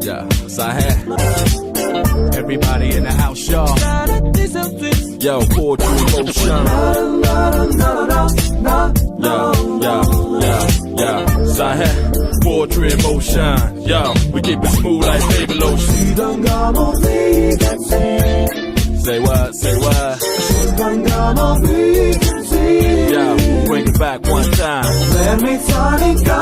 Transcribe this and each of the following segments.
Yeah, Sahel. Everybody in the house, y'all. Yo, poetry emotion. Yeah, Sahel. Poetry emotion. Yo, we keep it smooth like baby lotion. Say what? Yeah, bring it back one time. Let me turn it go.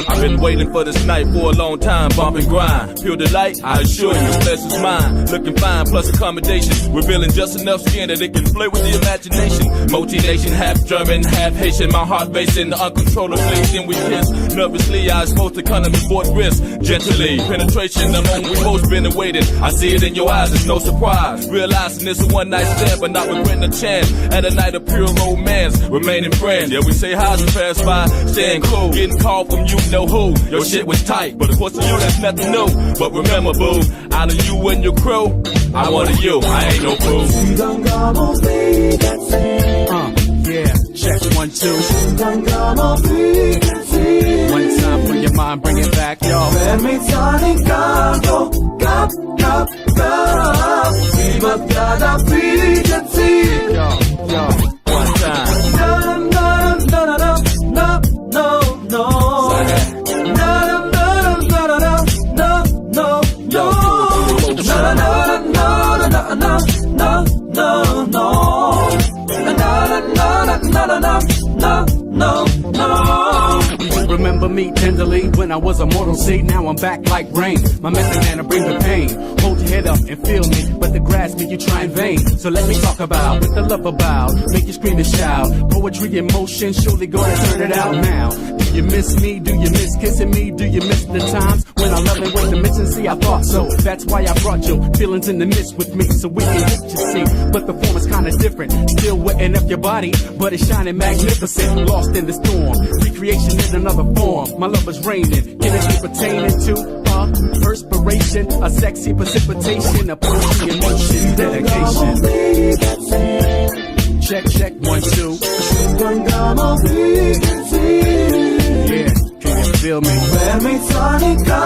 I've been waiting for this night for a long time, bump and grind. Pure delight, I assure you, flesh is mine. Looking fine, plus accommodation. Revealing just enough skin that it can play with the imagination. Multi-nation, half German, half Haitian. My heart racing, uncontrollably. Then we kiss. Nervously, I exposed economy, bought risk. Gently, penetration, the moment we both been awaiting. I see it in your eyes, it's no surprise. Realizing it's a one-night stand, but not regretting a chance. At a night of pure romance, remaining friends. Yeah, we say highs and pass by, staying cool. Getting called from you know who. Your shit was tight, but of course to you that's nothing new. But remember, boo, out of you and your crew, I wanted you, I ain't no fool. Yeah, check 1, 2. One time for your mind, bring it back, y'all. Let me turn it go. Yo. One time. Remember me tenderly when I was a mortal seed. Now I'm back like rain. My method man to bring the pain. Hold your head up and feel me, but to grasp me you try in vain. So let me talk about what the love about. Make you scream and shout. Poetry in motion, surely gonna turn it out now. Do you miss me? Do you miss kissing me? Do you miss the times when I love it with the mission? See, I thought so. That's why I brought your feelings in the mist with me, so we can hit you see. But the form is kinda different. Still wetting up your body, but it's shining magnificent. Lost in the storm. Recreation in another form. My love is raining. Can it be pertaining to perspiration, a sexy precipitation, a poetry in motion, dedication. Check 1, 2. Yeah, can you feel me? Let me turn it go.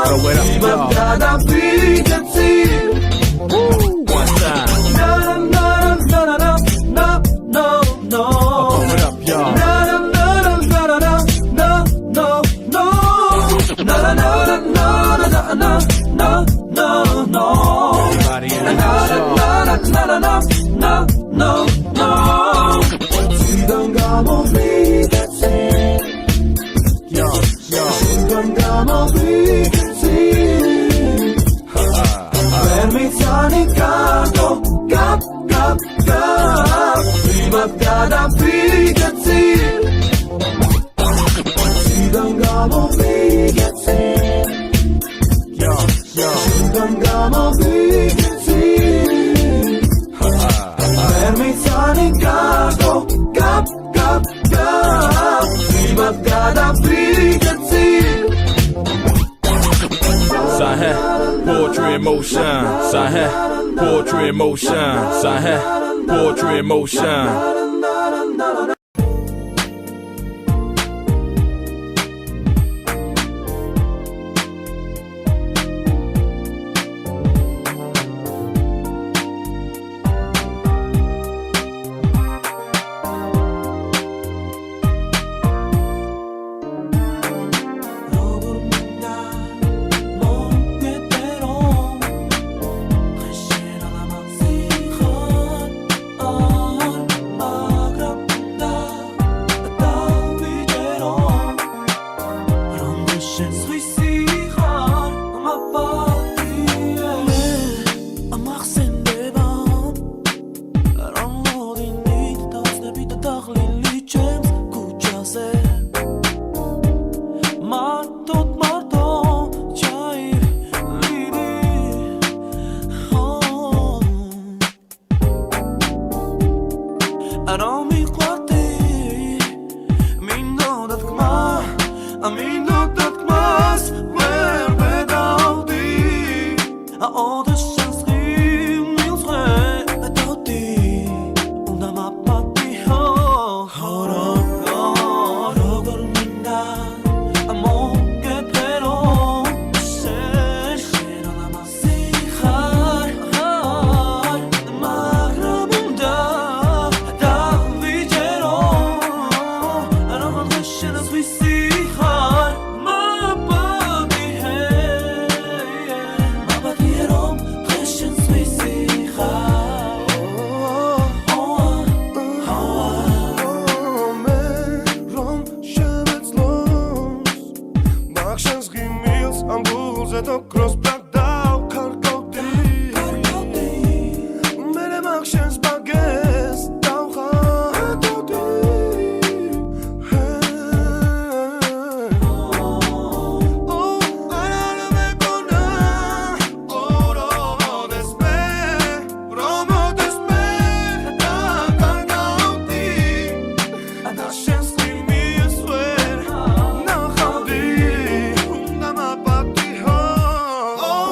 Throw it up, y'all. One time. No. Throw it up, y'all. Everybody in the house, y'all. Let me turn it go. Sahel, poetry in motion. Sahel, poetry in motion. Sahel, poetry in motion. Pulse to cross back down Carcoti Mere actions bagues down Carcoti Oh, ara me kona Oro despe Promo despe Carcoti Actions with me I swear Na khadi Una ma pati ho Oh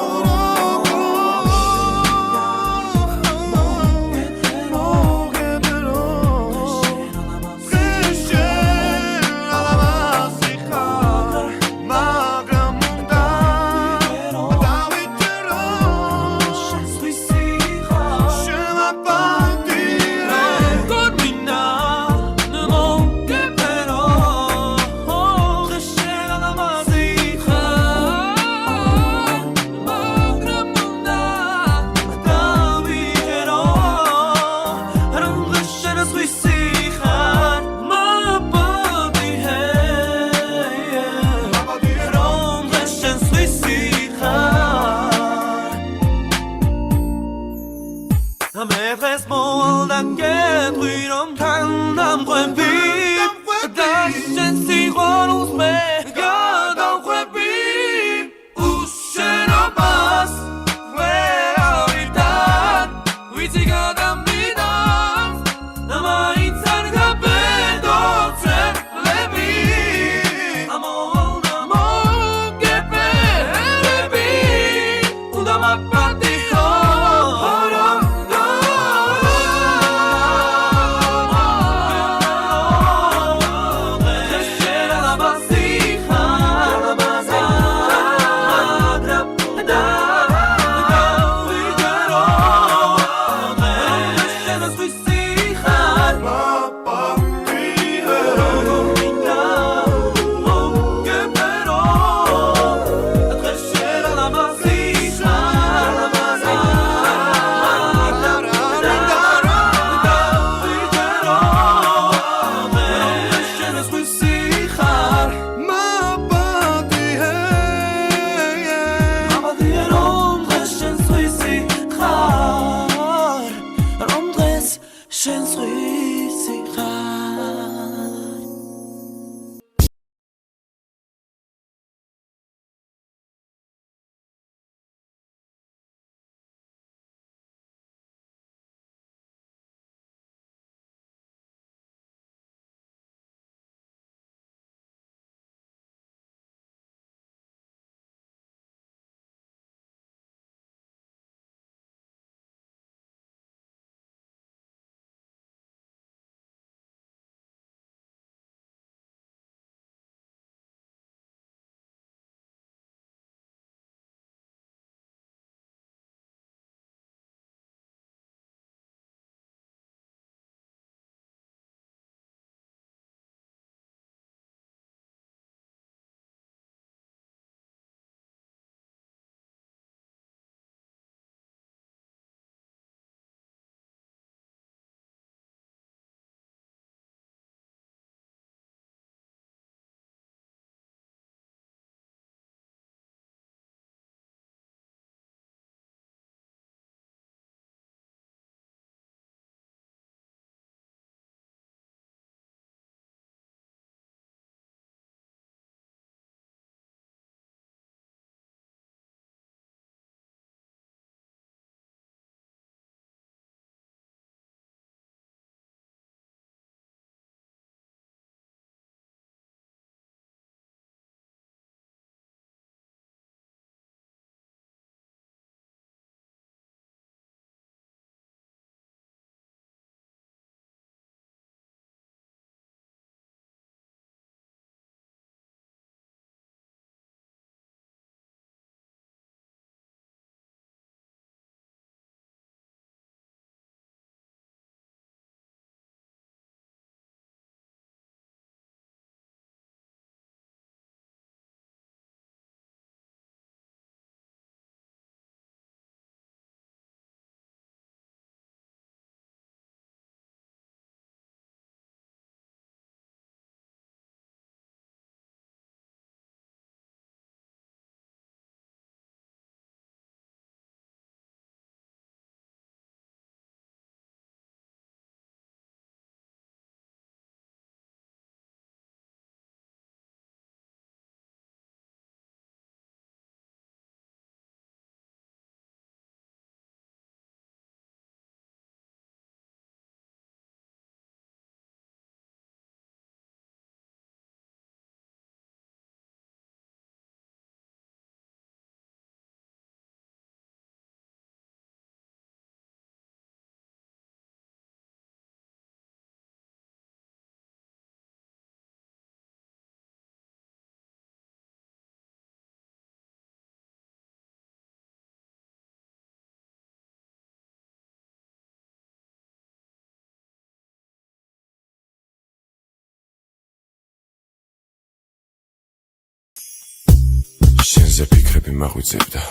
შენზე ფიქრები მაღვიძებდა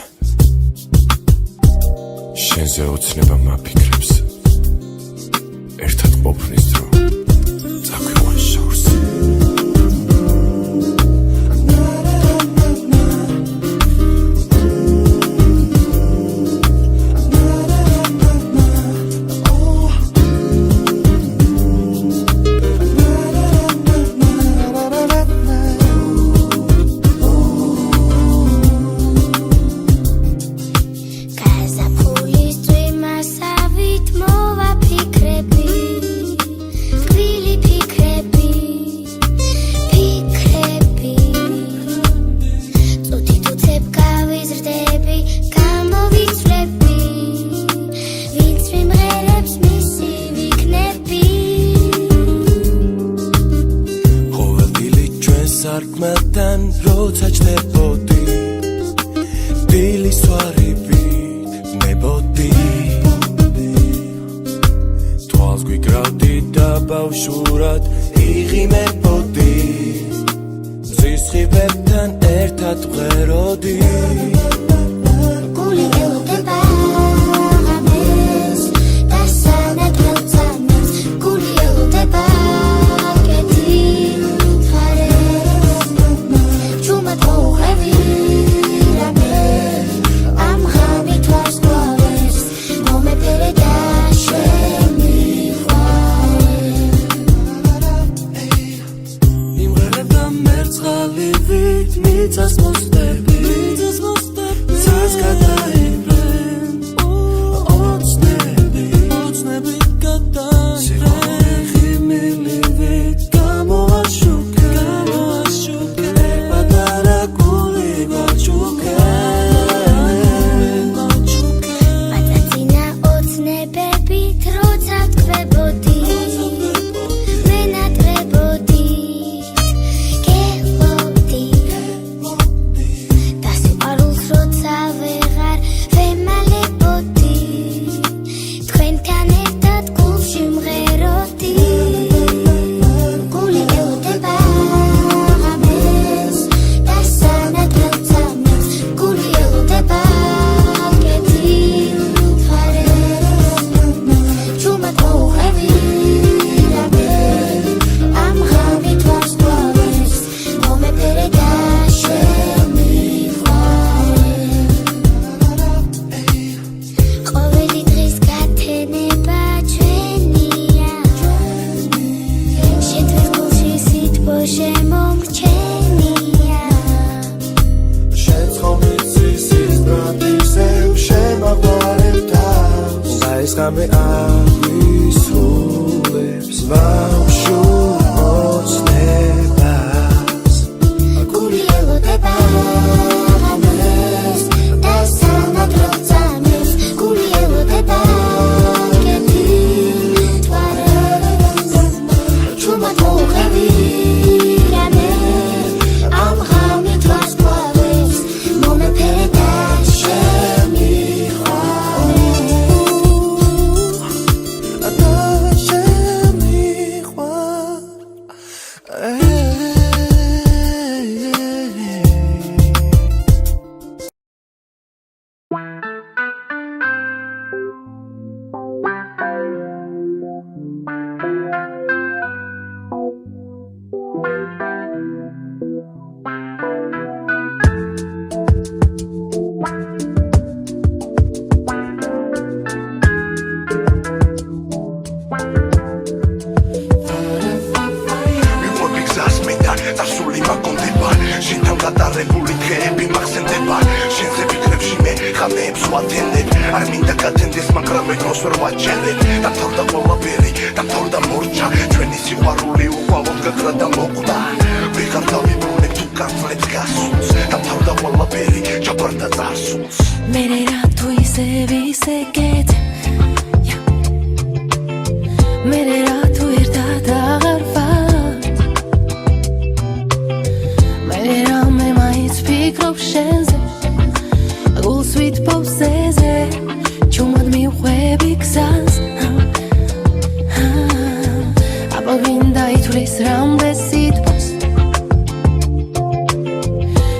შენზე ოცნება მაფიქრებს ერთად ყოფნის დრო წაგვიყვან შორს სარკმელთან როცა ჩდებოდი დილის ვარივით ნებოდი თვალს გვიკრავდი და ბავშვურად იღიმებოდი მზის სხივებთან ერთად ვღეროდი გული ელოდება ღამეს და სანადველწამეს გული ელოდება მიწას მოსდები ცას გადაიბრენ ოცნები გადაიბრენ ხიმილივით გამოაშუქე პატარა გული გაჩუქე პატაცინა ოცნებებით როცა ვთქვებოდიAme avisruleps baushur ოცნებას გული ელოდება ღამეს და სანადველწამეს გული ელოდება კეთილ-თვალებს ჩუმად მოუღები რამე ამ ღამით ვარსკვლავებს მომეფერე და გადარებული დღეები მახსენდება შენზე ფიქრებში მე ხამეებს ვათენებ არ მინდა გათენდეს მაგრამ მეგროს ვერ ვაჩერებ დამთავრდა ყველაფერი დამთავრდა მორჩა ჩვენი სიყვარული უყავოდ გაქრა და მოკვდა ვიღარ დავიბრუნებ თუ განძლებს გასულს დამთავრდა ყველაფერი ჩაბარდა წარსულს მე რა თუ ისე ვისეკეთ მე რა თუ ერთად აღარ ვარ მე რა მე მაინც ვფიქრობ შენზე გულს ვითფოვსეზე ჩუმად მივხვები გზას აბა ვინ დაითვლის რამდენ სიტყვას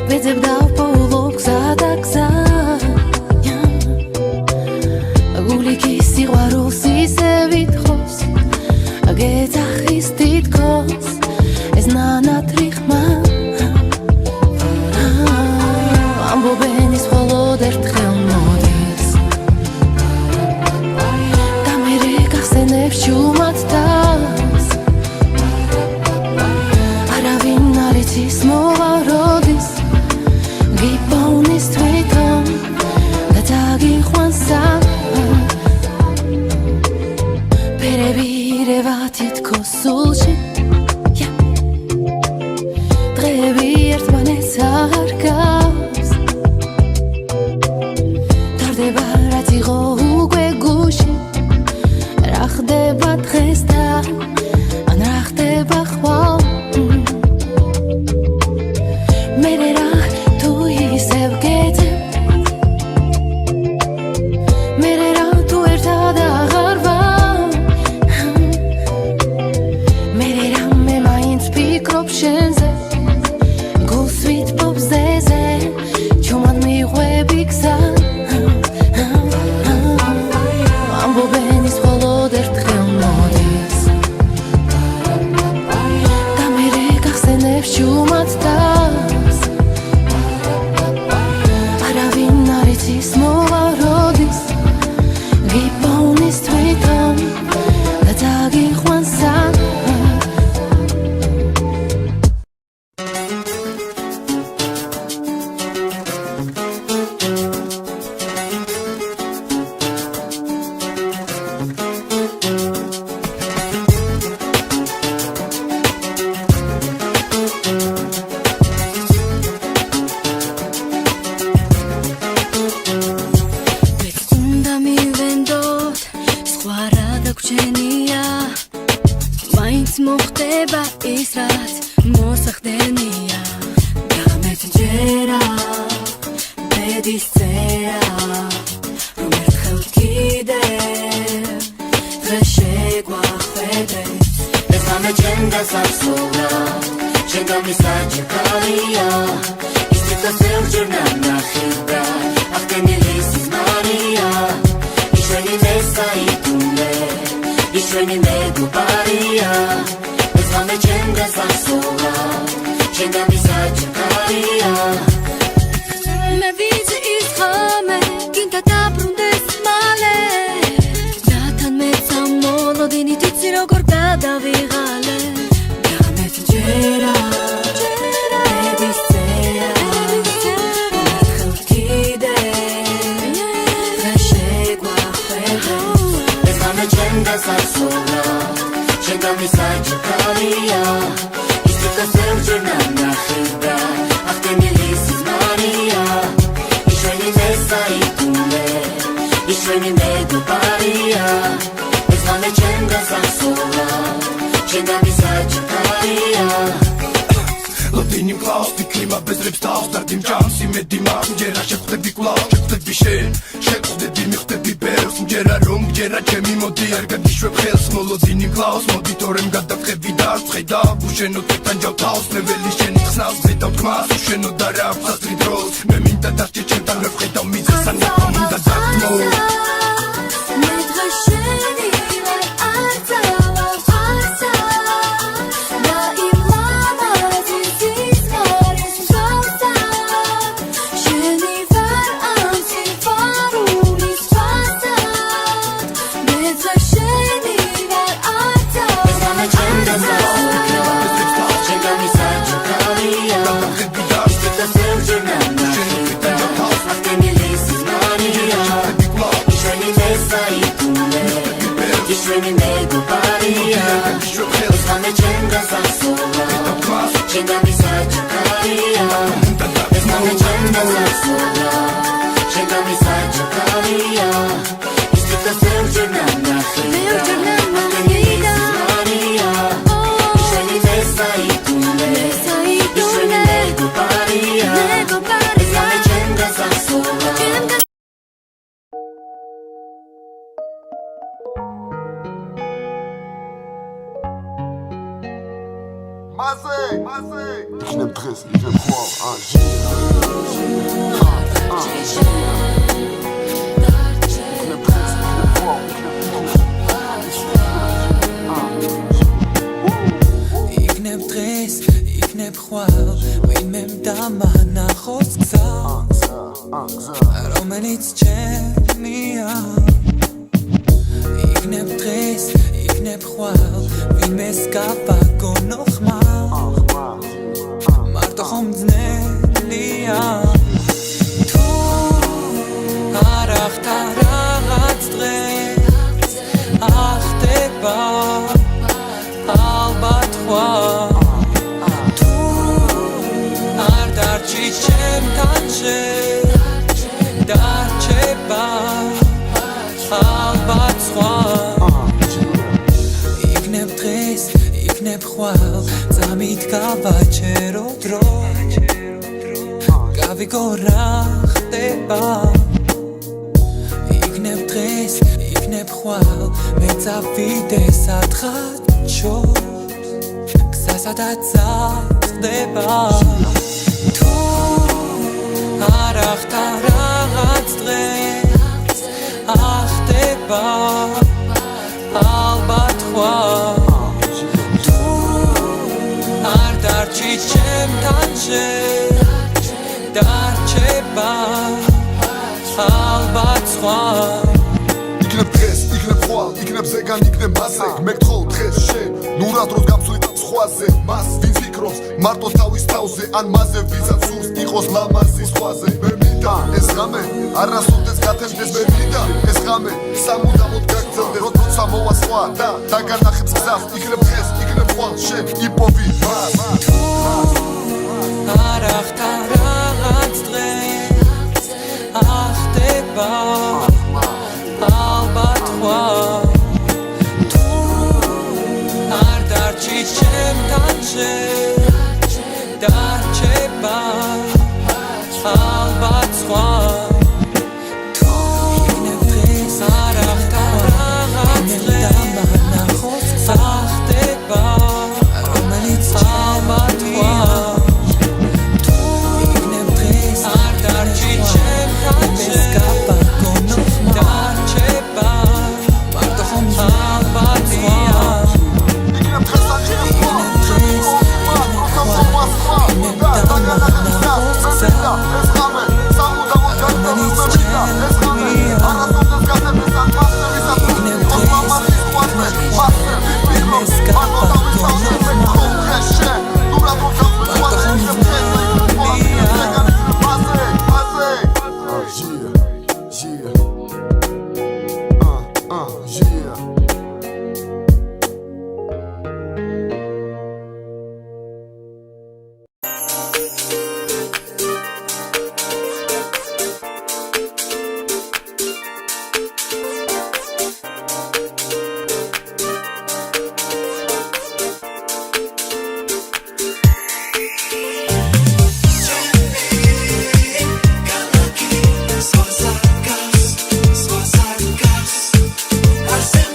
ვეძებ დავფოვ ამბობენის მხოლოდ ერთხელ მოდის და მერე გახსენებს ჩუმად დას არავინ არ იცის მოვაროდის გიპოვნის თვითონ და დაგიყვანს ფერები ირევა თითქოს სულში დღეები ერთმანეთს აღარ გავს ტარდება რაც იყო უკვე გუში რა ხდება დღეს და ან რა ხდება ხვალ მერე რა თუ ისევ გეძებ მერე რა თუ ერთად აღარ ვარ მერე რა მე მაინც ფიქრობ შენზე გულს ვითბობს ზეზე ჩუმად მიყვები გზა ამბობენის მხოლოდ ერთხელ მოდის და მერე გახსენებს ჩუმად დას არავინ არ იცის მოვაროდის გიპოვნის თვითონ და დაგიყვანს მაინც მოხდება ის რაც მოსახდენია და მეჯერა ბედის წერა რომ ერთხელ კიდევ დღეს შეგვახვედრებს ეს ამე ჩემ გასასწორა შენ გამისაჭკარია ის თვითონ ზევჯერ ნახება აღდგენილი სიზმარია იშვენი მესაიტუნე იშვენი მეგობარია ეს ამე ჩემ გასასწორა შენ გამისაჭკარია მე ვიცი ის ხამე გინდა დაბრუნდეს მალე რათან მეც ამოლოდინით იცი როგორ გადავიღალე და მეც ჯერა ბედის წერა ერთხელ კიდევ დღეს შეგვახვედრებს ეს ამე ჩემ გასასწორა შენ გამისაჭკარია ის თვითონ ზევჯერ ნახება აღდგენილი სიზმარია იშვენი მესაიტუნე იშვენი მეგობარია ეს ამე ჩემ გასასწორა შენ გამისაჭკარია ლოდინი მკლავს ფიქრიმა ბეზრებს თავს დარდიმ ჭამს იმედი მაქვს მჯერა შეხვდები კვლავ შეხვდები შენ შეხვდები მიხდები ბერს მჯერა რომ მჯერა ჩემი მოდი არ გაგიშვებ ხელს მოლოდინი მკლავს მოდი თორემ გადავხები და ხედა უშენო თვითანჯავ თავს ნეველი შენი ხსნავს ხედავ თმას უშენო და რა ფასტრი დროს მე მინდა დარჩე ჩემთან რა ხედავ მიზეს ან მინდა დაგმო მე დღეს შენი ვარ არცა არცა და იმ ლამაზის ისმარის მსგავსა შენი ვარ ამ სიმფონიის ფასად მე დღეს შენი ვარ არცა ეს ამე ჩემ გასასწორა შენ გამისაჭკარია ის თვითონ ზევჯერ ნახება აღდგენილი სიზმარია იშვენი მესაიტუნე იშვენი მეგობარია ეს ამე ჩემ გასასწორა შენ გამისაჭკარია ეს ამე ჩემ გასასწორა შენ გამისაჭკარია ის თვითონ ზევჯერ ნახება აღდგენილი სიზმარია იშვენი მესაიტუნე იშვენი მეგობარია ეს ამე ჩემ გასასწორა იქნებ დღეს იქნებ ხვალ იქნებ დღეს იქნებ ხვალ ვინმე დამანახოს გზას რომელიც ჩემია იქნებ დღეს იქნებ ხვალ ვინმეს გავაგონო ხმალ მარტო ხომ ძნელია თუ არ ახტარ რაღაც დღე ახტება ალბათ ხვალ თუ არ დარჩი ჩემთან დარჩება ალბათ სხვა იქნებ დღეს იქნებ ხვალ წამით გავაჩერო დრო გავიგო რა ხდება იქნებ დღეს იქნებ ხვალ მე წავიდე სათხარ ჩორს გზასადაც აღწდება თუ არ ახტარ რაღაც დღე ახტება ალბათ ხვალ თუ არ დარჩი ჩემთან დარჩება ალბათ სხვა იქნებ დღეს, იქნებ ხვალ, იქნებ ზეგან, იქნებ მასე მე გთხოვ დღეს შენ, ნუ რა დროს გამსვლით სხვაზე მას ვინც ფიქრობს მარტო თავის თავზე ან მასზე ვისაც სურს იყოს ლამაზი სხვაზე მე მინდა ეს ღამე არასოდეს გათენდეს მე მინდა ეს ღამე სამუდამოდ გაგრძელდეს როცა მოვა სხვა და დაგანახებს გზას იქნებ დღეს, იქნებ ხვალ შენ იპოვი მას თუ არ ახტარ რაღაც დღე ახტება ალბათ ხვალ თუ არ დარჩი ჩემთან დარჩება ალბათ სხვა თუ იქნებ დღეს არ ახტარ რაღაც დღე ახტება რომელიც ალბათ ხვალ თუ იქნებ დღეს არ დარჩი ჩემთან დარჩება მარტო ხომ ალბათ სხვა I said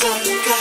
electronica